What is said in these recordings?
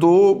2,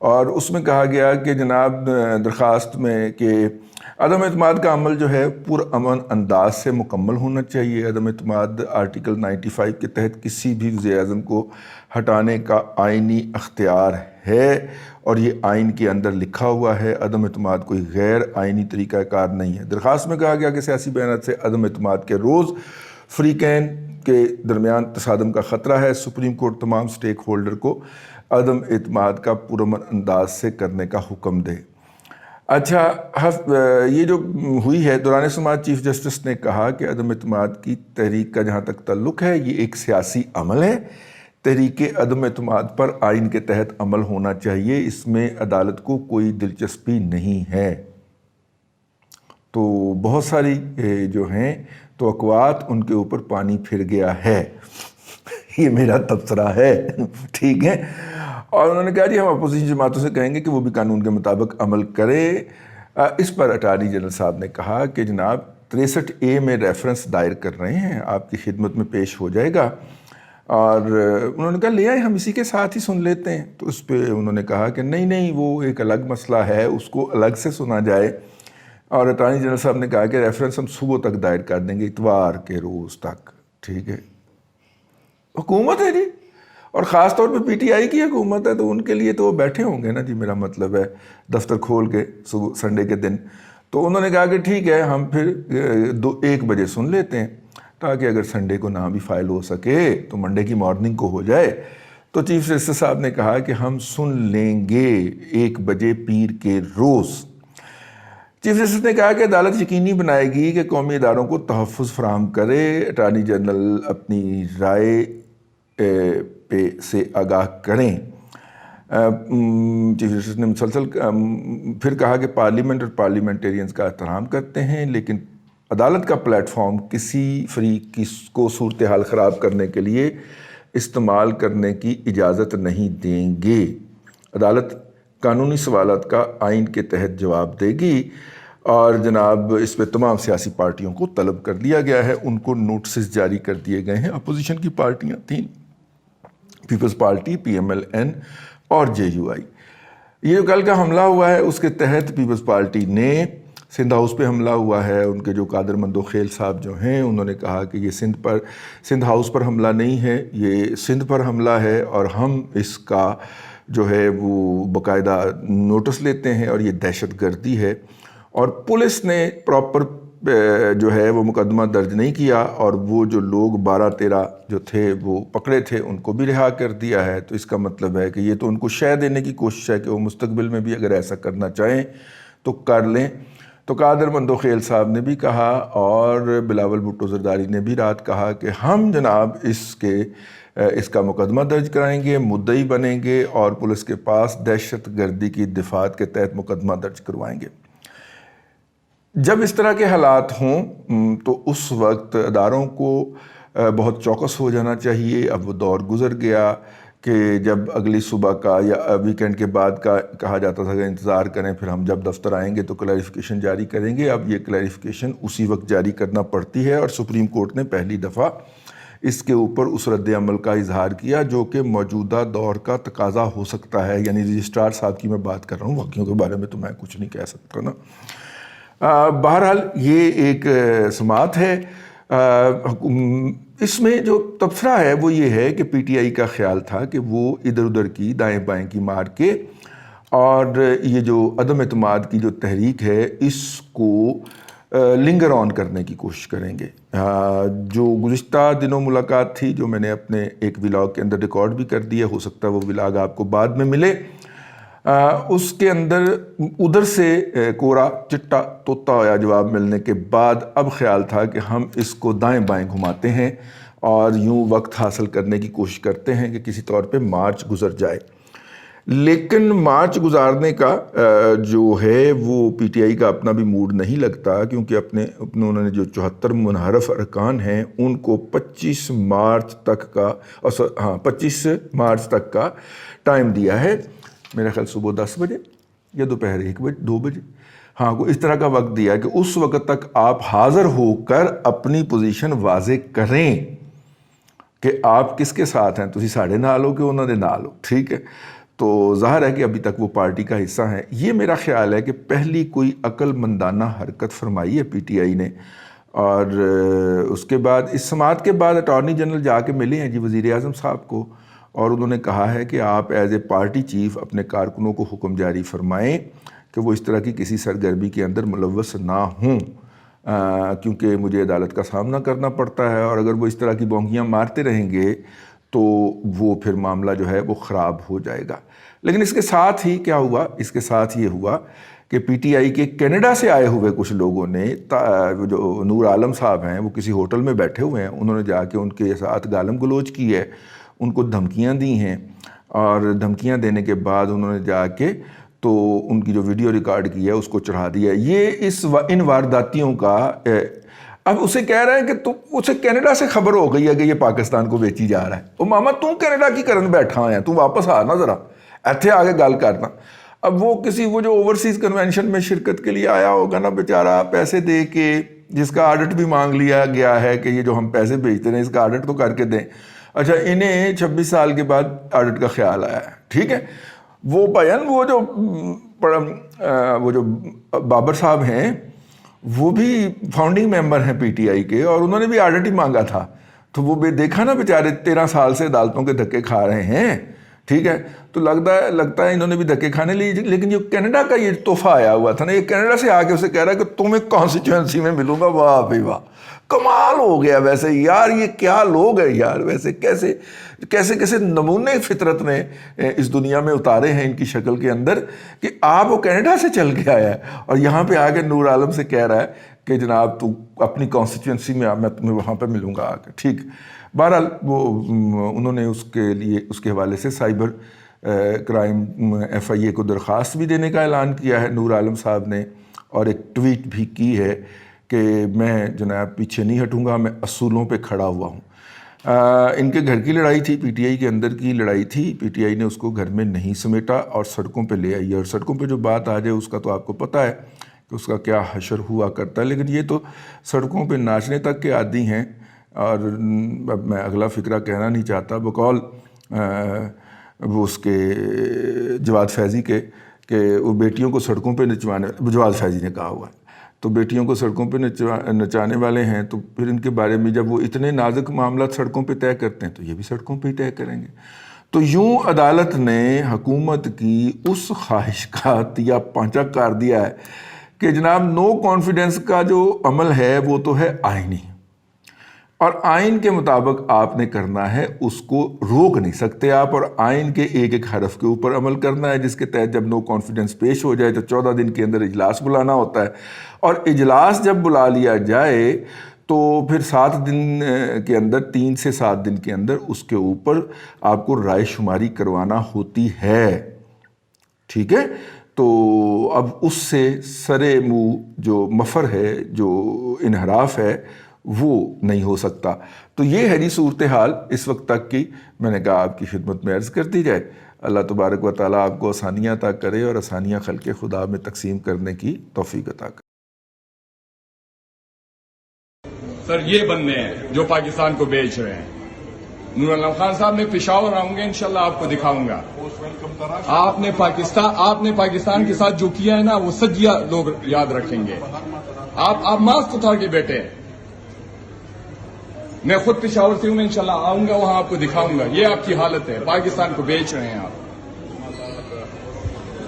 اور اس میں کہا گیا کہ جناب درخواست میں کہ عدم اعتماد کا عمل جو ہے پرامن انداز سے مکمل ہونا چاہیے. عدم اعتماد آرٹیکل 95 کے تحت کسی بھی وزیر اعظم کو ہٹانے کا آئینی اختیار ہے اور یہ آئین کے اندر لکھا ہوا ہے. عدم اعتماد کوئی غیر آئینی طریقہ کار نہیں ہے. درخواست میں کہا گیا کہ سیاسی بیانات سے عدم اعتماد کے روز فریقین کے درمیان تصادم کا خطرہ ہے. سپریم کورٹ تمام سٹیک ہولڈر کو عدم اعتماد کا پرامن انداز سے کرنے کا حکم دے. اچھا، یہ جو ہوئی ہے دوران سماعت چیف جسٹس نے کہا کہ عدم اعتماد کی تحریک کا جہاں تک تعلق ہے یہ ایک سیاسی عمل ہے. تحریک عدم اعتماد پر آئین کے تحت عمل ہونا چاہیے، اس میں عدالت کو کوئی دلچسپی نہیں ہے. تو بہت ساری جو ہیں توقعات ان کے اوپر پانی پھر گیا ہے. یہ میرا تبصرہ ہے، ٹھیک ہے. اور انہوں نے کہا جی ہم اپوزیشن جماعتوں سے کہیں گے کہ وہ بھی قانون کے مطابق عمل کرے. اس پر اٹارنی جنرل صاحب نے کہا کہ جناب 63A میں ریفرنس دائر کر رہے ہیں، آپ کی خدمت میں پیش ہو جائے گا. اور انہوں نے کہا لے آئے، ہم اسی کے ساتھ ہی سن لیتے ہیں. تو اس پہ انہوں نے کہا کہ نہیں وہ ایک الگ مسئلہ ہے، اس کو الگ سے سنا جائے. اور اٹارنی جنرل صاحب نے کہا کہ ریفرنس ہم صبح تک دائر کر دیں گے، اتوار کے روز تک. ٹھیک ہے، حکومت ہے جی، اور خاص طور پہ پی ٹی آئی کی حکومت ہے، تو ان کے لیے تو وہ بیٹھے ہوں گے نا جی، میرا مطلب ہے دفتر کھول کے صبح سنڈے کے دن. تو انہوں نے کہا کہ ٹھیک ہے ہم پھر 1 بجے سن لیتے ہیں تاکہ اگر سنڈے کو نہ بھی فائل ہو سکے تو منڈے کی مارننگ کو ہو جائے. تو چیف جسٹس صاحب نے کہا کہ ہم سن لیں گے 1 بجے پیر کے روز. چیف جسٹس نے کہا کہ عدالت یقینی بنائے گی کہ قومی اداروں کو تحفظ فراہم کرے. اٹارنی جنرل اپنی رائے سے آگاہ کریں. چیف جسٹس نے مسلسل پھر کہا کہ پارلیمنٹ اور پارلیمنٹیرینز کا احترام کرتے ہیں لیکن عدالت کا پلیٹ فارم کسی فریق کو صورتحال خراب کرنے کے لیے استعمال کرنے کی اجازت نہیں دیں گے. عدالت قانونی سوالات کا آئین کے تحت جواب دے گی. اور جناب اس پہ تمام سیاسی پارٹیوں کو طلب کر لیا گیا ہے، ان کو نوٹسز جاری کر دیے گئے ہیں. اپوزیشن کی پارٹیاں 3، پیپلز پارٹی، PMLN اور JUI. یہ جو کل کا حملہ ہوا ہے اس کے تحت پیپلز پارٹی نے سندھ ہاؤس پہ حملہ ہوا ہے. ان کے جو قادر مندوخیل صاحب جو ہیں انہوں نے کہا کہ یہ سندھ ہاؤس پر حملہ نہیں ہے، یہ سندھ پر حملہ ہے اور ہم اس کا جو ہے وہ باقاعدہ نوٹس لیتے ہیں اور یہ دہشت گردی ہے. اور پولیس نے پراپر جو ہے وہ مقدمہ درج نہیں کیا اور وہ جو لوگ 12-13 جو تھے وہ پکڑے تھے ان کو بھی رہا کر دیا ہے. تو اس کا مطلب ہے کہ یہ تو ان کو شے دینے کی کوشش ہے کہ وہ مستقبل میں بھی اگر ایسا کرنا چاہیں تو کر لیں. تو قادر مندوخیل صاحب نے بھی کہا اور بلاول بھٹو زرداری نے بھی رات کہا کہ ہم جناب اس کا مقدمہ درج کرائیں گے، مدعی بنیں گے اور پولیس کے پاس دہشت گردی کی دفعات کے تحت مقدمہ درج کروائیں گے. جب اس طرح کے حالات ہوں تو اس وقت اداروں کو بہت چوکس ہو جانا چاہیے. اب وہ دور گزر گیا کہ جب اگلی صبح کا یا ویکنڈ کے بعد کا کہا جاتا تھا کہ انتظار کریں، پھر ہم جب دفتر آئیں گے تو کلیریفیکیشن جاری کریں گے. اب یہ کلیریفیکیشن اسی وقت جاری کرنا پڑتی ہے اور سپریم کورٹ نے پہلی دفعہ اس کے اوپر اس رد عمل کا اظہار کیا جو کہ موجودہ دور کا تقاضا ہو سکتا ہے. یعنی رجسٹرار صاحب کی میں بات کر رہا ہوں، باقیوں کے بارے میں تو میں کچھ نہیں کہہ سکتا نا. بہرحال یہ ایک سماعت ہے. اس میں جو تبصرہ ہے وہ یہ ہے کہ پی ٹی آئی کا خیال تھا کہ وہ ادھر ادھر کی دائیں بائیں کی مار کے اور یہ جو عدم اعتماد کی جو تحریک ہے اس کو لنگر آن کرنے کی کوشش کریں گے. جو گزشتہ دنوں ملاقات تھی جو میں نے اپنے ایک ولاگ کے اندر ریکارڈ بھی کر دی ہے، ہو سکتا ہے وہ ولاگ آپ کو بعد میں ملے. اس کے اندر ادھر سے کورا چٹا طوطا ہوا جواب ملنے کے بعد اب خیال تھا کہ ہم اس کو دائیں بائیں گھماتے ہیں اور یوں وقت حاصل کرنے کی کوشش کرتے ہیں کہ کسی طور پہ مارچ گزر جائے. لیکن مارچ گزارنے کا جو ہے وہ پی ٹی آئی کا اپنا بھی موڈ نہیں لگتا، کیونکہ اپنے انہوں نے جو 74 منحرف ارکان ہیں ان کو 25 مارچ تک کا ٹائم دیا ہے. میرا خیال صبح 10 بجے یا دوپہر 1 بجے 2 بجے، ہاں کو اس طرح کا وقت دیا ہے کہ اس وقت تک آپ حاضر ہو کر اپنی پوزیشن واضح کریں کہ آپ کس کے ساتھ ہیں. تسی ساڑے نال ہو کہ انہوں نے نال ہو، ٹھیک ہے. تو ظاہر ہے کہ ابھی تک وہ پارٹی کا حصہ ہیں. یہ میرا خیال ہے کہ پہلی کوئی عقل مندانہ حرکت فرمائی ہے پی ٹی آئی نے. اور اس کے بعد اس سماعت کے بعد اٹارنی جنرل جا کے ملے ہیں جی وزیر اعظم صاحب کو, اور انہوں نے کہا ہے کہ آپ ایز اے پارٹی چیف اپنے کارکنوں کو حکم جاری فرمائیں کہ وہ اس طرح کی کسی سرگرمی کے اندر ملوث نہ ہوں, کیونکہ مجھے عدالت کا سامنا کرنا پڑتا ہے, اور اگر وہ اس طرح کی بونگیاں مارتے رہیں گے تو وہ پھر معاملہ جو ہے وہ خراب ہو جائے گا. لیکن اس کے ساتھ ہی کیا ہوا, اس کے ساتھ یہ ہوا کہ پی ٹی آئی کے کینیڈا سے آئے ہوئے کچھ لوگوں نے, جو نور عالم صاحب ہیں, وہ کسی ہوٹل میں بیٹھے ہوئے ہیں, انہوں نے جا کے ان کے ساتھ گالم گلوچ کی ہے, ان کو دھمکیاں دی ہیں, اور دھمکیاں دینے کے بعد انہوں نے جا کے تو ان کی جو ویڈیو ریکارڈ کی ہے اس کو چڑھا دیا. یہ ان وارداتیوں کا اب اسے کہہ رہے ہیں کہ تو اسے کینیڈا سے خبر ہو گئی ہے کہ یہ پاکستان کو بیچی جا رہا ہے. او ماما تو کینیڈا کی کرن بیٹھا ہے, تو واپس آنا ذرا, ایتھے آگے گل کرنا. اب وہ کسی وہ جو اوورسیز کنونشن میں شرکت کے لیے آیا ہوگا نا بیچارہ, پیسے دے کے, جس کا آڈٹ بھی مانگ لیا گیا ہے کہ یہ جو ہم پیسے بھیجتے ہیں اس کا آڈٹ تو کر کے دیں. اچھا, انہیں 26 سال کے بعد آڈٹ کا خیال آیا ہے, ٹھیک ہے. وہ بھائین وہ جو بابر صاحب ہیں وہ بھی فاؤنڈنگ ممبر ہیں پی ٹی آئی کے, اور انہوں نے بھی آڈٹ ہی مانگا تھا. تو وہ دیکھا نا بیچارے 13 سال سے عدالتوں کے دھکے کھا رہے ہیں, ٹھیک ہے. تو لگتا ہے انہوں نے بھی دھکے کھانے لی. لیکن جو کینیڈا کا یہ تحفہ آیا ہوا تھا نا, یہ کینیڈا سے آ کے اسے کہہ رہا ہے کہ تمہیں کانسٹیچوئنسی میں ملوں گا. واہ بھائی واہ, کمال ہو گیا. ویسے یار یہ کیا لوگ ہیں یار, ویسے کیسے نمونے فطرت نے اس دنیا میں اتارے ہیں ان کی شکل کے اندر, کہ آپ وہ کینیڈا سے چل کے آیا ہے اور یہاں پہ آ کے نور عالم سے کہہ رہا ہے کہ جناب تو اپنی کانسٹیچوئنسی میں میں تمہیں وہاں پہ ملوں گا آ کے. ٹھیک, بہرحال وہ انہوں نے اس کے حوالے سے سائبر کرائم ایف آئی اے کو درخواست بھی دینے کا اعلان کیا ہے نور عالم صاحب نے, اور ایک ٹویٹ بھی کی ہے کہ میں جناب پیچھے نہیں ہٹوں گا, میں اصولوں پہ کھڑا ہوا ہوں. ان کے گھر کی لڑائی تھی, پی ٹی آئی کے اندر کی لڑائی تھی. پی ٹی آئی نے اس کو گھر میں نہیں سمیٹا اور سڑکوں پہ لے آئی. اور سڑکوں پہ جو بات آ جائے اس کا تو آپ کو پتہ ہے کہ اس کا کیا حشر ہوا کرتا ہے. لیکن یہ تو سڑکوں پہ ناچنے تک کے عادی ہیں. اور اب میں اگلا فقرہ کہنا نہیں چاہتا, بقول وہ اس کے جواد فیضی کے, کہ وہ بیٹیوں کو سڑکوں پہ نچوانے, جواد فیضی نے کہا ہوا ہے, تو بیٹیوں کو سڑکوں پہ نچانے والے ہیں, تو پھر ان کے بارے میں جب وہ اتنے نازک معاملات سڑکوں پہ طے کرتے ہیں تو یہ بھی سڑکوں پہ ہی طے کریں گے. تو یوں عدالت نے حکومت کی اس خواہش کا تیا پانچا کر دیا ہے کہ جناب نو کانفیڈنس کا جو عمل ہے وہ تو ہے آئینی, اور آئین کے مطابق آپ نے کرنا ہے, اس کو روک نہیں سکتے آپ, اور آئین کے ایک ایک حرف کے اوپر عمل کرنا ہے, جس کے تحت جب نو کانفیڈنس پیش ہو جائے تو 14 دن کے اندر اجلاس بلانا ہوتا ہے, اور اجلاس جب بلا لیا جائے تو پھر 7 دن کے اندر, 3 سے 7 دن کے اندر اس کے اوپر آپ کو رائے شماری کروانا ہوتی ہے, ٹھیک ہے. تو اب اس سے سرے منہ جو مفر ہے, جو انحراف ہے, وہ نہیں ہو سکتا. تو یہ ہے جی صورتحال اس وقت تک کی. میں نے کہا آپ کی خدمت میں عرض کر دی جائے. اللہ تبارک و تعالیٰ آپ کو آسانیاں عطا کرے اور آسانیاں خلق خدا میں تقسیم کرنے کی توفیق عطا کرے. سر یہ بندے ہیں جو پاکستان کو بیچ رہے ہیں. نور عالم خان صاحب میں پشاور آؤں گے انشاءاللہ آپ کو دکھاؤں گا. آپ نے پاکستان کے ساتھ جو کیا ہے نا وہ سجیہ لوگ یاد رکھیں گے. آپ ماسک اتار کے بیٹھے ہیں. میں خود پشاور سے ہوں, میں انشاءاللہ آؤں گا وہاں آپ کو دکھاؤں گا. یہ آپ کی حالت ہے, پاکستان کو بیچ رہے ہیں آپ.